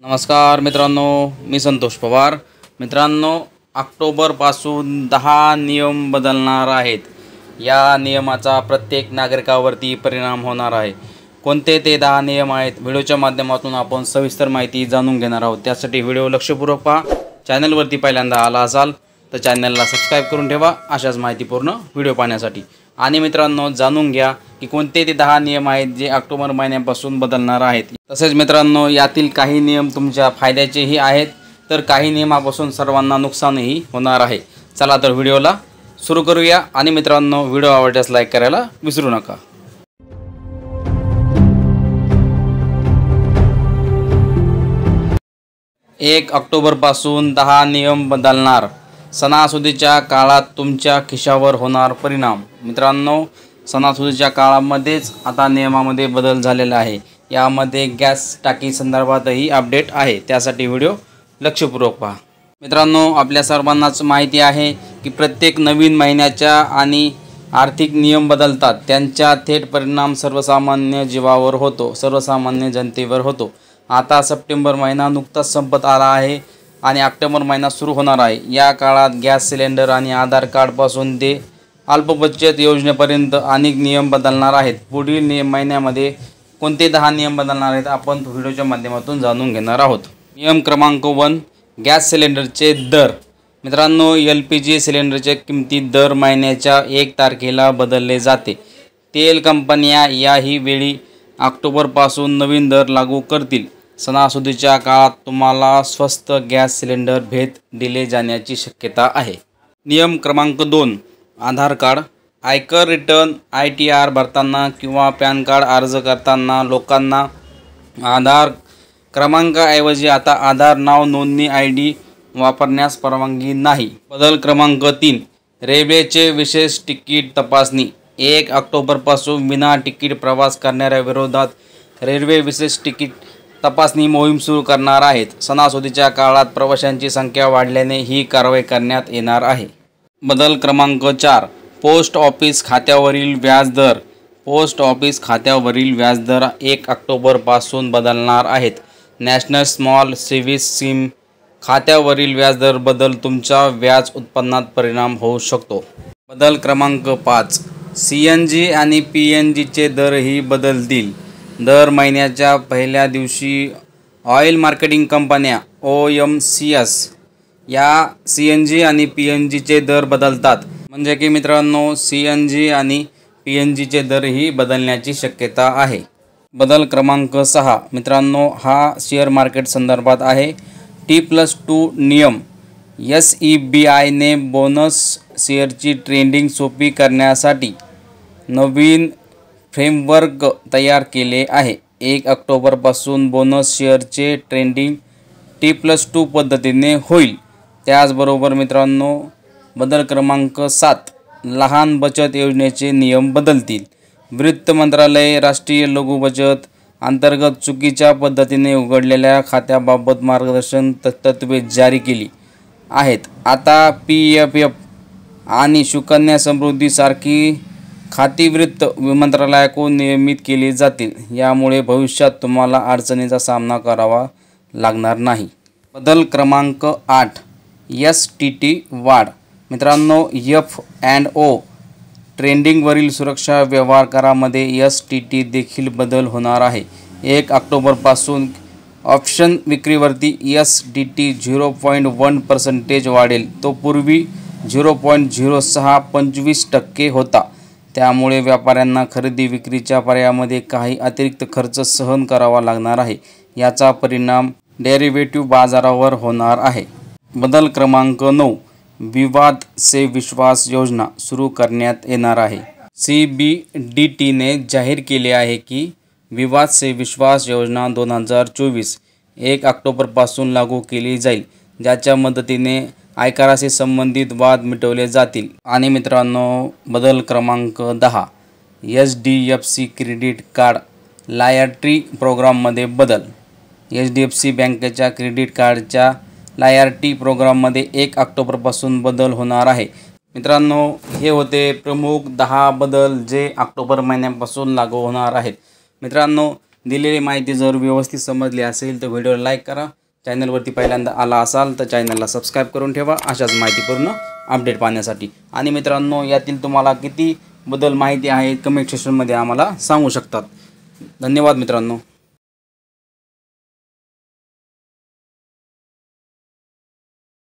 नमस्कार मित्रांनो, मी संतोष पवार। मित्रांनो, ऑक्टोबरपासून 10 नियम बदलणार आहेत। या नियमाचा प्रत्येक नागरिकावरती परिणाम होणार आहे। कोणते ते 10 नियम आहेत, व्हिडिओच्या माध्यमातून आपण सविस्तर माहिती जाणून घेणार आहोत। त्यासाठी व्हिडिओ लक्षपूर्वक पहा। चॅनलवरती पहिल्यांदा आला असाल तर चॅनलला सबस्क्राइब करून ठेवा अशाच माहितीपूर्ण व्हिडिओ पाहण्यासाठी। आणि मित्रांनो, जाणून घ्या की कोणते ते 10 नियम आहेत जे ऑक्टोबर महिन्यापासून बदलणार आहेत। तसेच मित्रांनो, यातील काही नियम तुमच्या फायद्याचेही आहेत तर काही नियमापासून सर्वांना नुकसानही होणार आहे। चला तर व्हिडिओला सुरू करूया। आणि मित्रांनो, व्हिडिओ आवडल्यास लाईक करायला विसरू नका। 1 ऑक्टोबरपासून 10 नियम बदलणार। सणासुदीच्या काळात तुमच्या खिशावर होणार परिणाम। मित्रांनो, सणासुदीच्या काळामध्येच आता नियमामध्ये बदल झालेला आहे। यामध्ये गॅस टाकी संदर्भातही अपडेट आहे, त्यासाठी व्हिडिओ लक्षपूर्वक पहा। मित्रांनो, आपल्या सर्वांनाच माहिती आहे की प्रत्येक नवीन महिन्याच्या आणि आर्थिक नियम बदलतात, त्यांचा थेट परिणाम सर्वसामान्य जीवावर होतो, सर्वसामान्य जनतेवर होतो। आता सप्टेंबर महिना नुकताच संपत आला आहे आणि ऑक्टोबर महिना सुरू होणार आहे। या काळात गॅस सिलेंडर आणि आधार कार्डपासून ते अल्पबचत योजनेपर्यंत अनेक नियम बदलणार आहेत। पुढील महिन्यामध्ये कोणते 10 नियम बदलणार आहेत आपण व्हिडिओच्या माध्यमातून जाणून घेणार आहोत। नियम क्रमांक 1, गॅस सिलेंडरचे दर। मित्रांनो, LPG सिलेंडरच्या किमती दर महिन्याच्या 1 तारखेला बदलले जाते। तेल कंपन्या याही वेळी ऑक्टोबरपासून नवीन दर लागू करतील। सणासुदीच्या काळात तुम्हाला स्वस्त गॅस सिलेंडर भेट दिले जाण्याची शक्यता आहे। नियम क्रमांक 2, आधार कार्ड। आयकर रिटर्न, ITR भरताना किंवा पॅन कार्ड अर्ज करताना लोकांना आधार क्रमांकाऐवजी आता आधार नाव नोंदणी ID वापरण्यास परवानगी नाही। बदल क्रमांक 3, रेल्वेचे विशेष तिकीट तपासणी। 1 ऑक्टोबरपासून विना तिकीट प्रवास करणाऱ्या विरोधात रेल्वे विशेष तिकीट तपासणी मोहीम सुरू करणार आहेत। सणासुदीच्या काळात प्रवाशांची संख्या वाढल्याने ही कारवाई करण्यात येणार आहे। बदल क्रमांक 4, पोस्ट ऑफिस खात्यावरील व्याजदर। पोस्ट ऑफिस खात्यावरील व्याजदर 1 ऑक्टोबरपासून बदलणार आहेत। नॅशनल स्मॉल सेव्हिंग्ज स्कीम खात्यावरील व्याजदर बदल तुमच्या व्याज उत्पन्नात परिणाम होऊ शकतो। बदल क्रमांक 5, CNG आणि PNGचे दरही बदलतील। दर महिन्याच्या पहिल्या दिवशी ऑइल मार्केटिंग कंपन्या OMCs या CNG आणि PNGचे दर बदलतात। म्हणजे की मित्रांनो, CNG आणि PNGचे दरही बदलण्याची शक्यता आहे। बदल क्रमांक 6 मित्रांनो, हा शेअर मार्केट संदर्भात आहे। T+2 नियम। SEBI ने बोनस शेअरची ट्रेडिंग सोपी करण्यासाठी नवीन फ्रेमवर्क तयार केले आहे। 1 ऑक्टोबरपासून बोनस शेअरचे ट्रेडिंग T+2 पद्धतीने होईल। त्याचबरोबर मित्रांनो, बदल क्रमांक 7, लहान बचत योजनेचे नियम बदलतील। वित्त मंत्रालय राष्ट्रीय लघु बचत अंतर्गत चुकीच्या पद्धतीने उघडलेल्या खात्याबाबत मार्गदर्शन तत्त्वे जारी केली आहेत। आता PFF आणि सुकन्या समृद्धी सारखी खाती वित्त मंत्रालयाकडून नियमित केली जातील। यामुळे भविष्यात तुम्हाला अडचणीचा सामना करावा लागणार नाही। बदल क्रमांक 8, STT वाढ। मित्रांनो, F&O ट्रेडिंगवरील सुरक्षा व्यवहार करामध्ये STT देखील बदल होणार आहे। 1 ऑक्टोबरपासून ऑप्शन विक्रीवरती STT 0.1% वाढेल। तो पूर्वी 0.0625% होता। त्यामुळे व्यापाऱ्यांना खरेदी विक्रीच्या पर्यायामध्ये काही अतिरिक्त खर्च सहन करावा लागणार आहे। याचा परिणाम डेरिव्हेटिव्ह बाजारावर होणार आहे। बदल क्रमांक 9, विवाद से विश्वास योजना सुरू करण्यात येणार आहे। CBDTने जाहीर केले आहे की विवाद से विश्वास योजना 2024 1 ऑक्टोबरपासून लागू केली जाईल, ज्याच्या मदतीने आयकराशी संबंधित वाद मिटवले जातील। आणि मित्रांनो, बदल क्रमांक 10, HDFC क्रेडिट कार्ड लॉयल्टी प्रोग्राममध्ये बदल। HDFC बँकेच्या क्रेडिट कार्डच्या लॉयल्टी प्रोग्राममध्ये 1 ऑक्टोबरपासून बदल होणार आहे। मित्रांनो, हे होते प्रमुख 10 बदल जे ऑक्टोबर महिन्यापासून लागू होणार आहेत। मित्रांनो, दिलेली माहिती जर व्यवस्थित समजली असेल तर व्हिडिओला लाईक करा. चॅनलवरती पहिल्यांदा आला असाल तर चॅनलला सबस्क्राईब करून ठेवा अशाच माहितीपूर्ण अपडेट पाहण्यासाठी. आणि मित्रांनो, यातील तुम्हाला किती बद्दल माहिती आहे कमेंट सेक्शनमध्ये आम्हाला सांगू शकतात. धन्यवाद मित्रांनो.